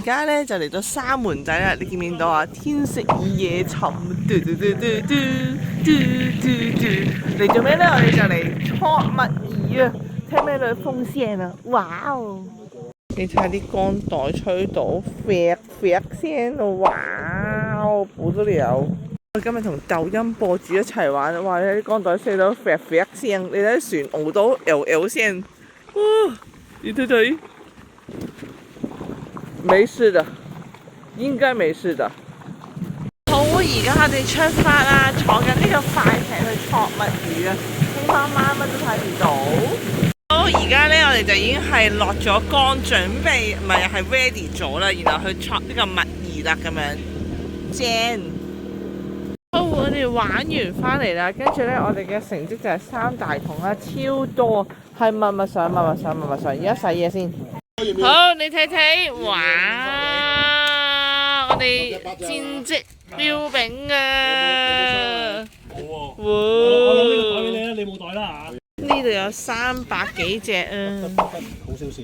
家咧就嚟到沙門仔啦，你見唔見到啊？天色已夜沉，嘟嘟嘟嘟嘟嘟嘟嘟。嚟做咩咧？我哋就嚟戳墨魚啊！聽咩女風聲啊？哇哦！你睇下啲鋼袋吹到啡啡聲啊！哇哦，不得了！我今日同抖音博主一齊玩，哇！啲鋼袋吹到啡啡聲，你睇船搖到 L 聲，哇！你睇睇。沒事的，應該沒事的。好，而家我哋出發啦，坐緊呢個快艇去戳墨魚啊！天花媽乜都睇唔到。好，而家咧我哋就已經係落咗竿，準備唔係 ready 咗啦，然後去戳呢個墨魚啦，咁樣正。好，我哋玩完翻嚟啦，跟住咧我哋嘅成績就係3大桶啦，超多，係密密上，密密上，密密上。而家洗嘢先。好，你睇睇，哇！我哋戰績彪炳啊！冇喎，哇！我攞呢個袋俾你啊，你冇袋啦嚇。呢度有300幾隻啊！好小事。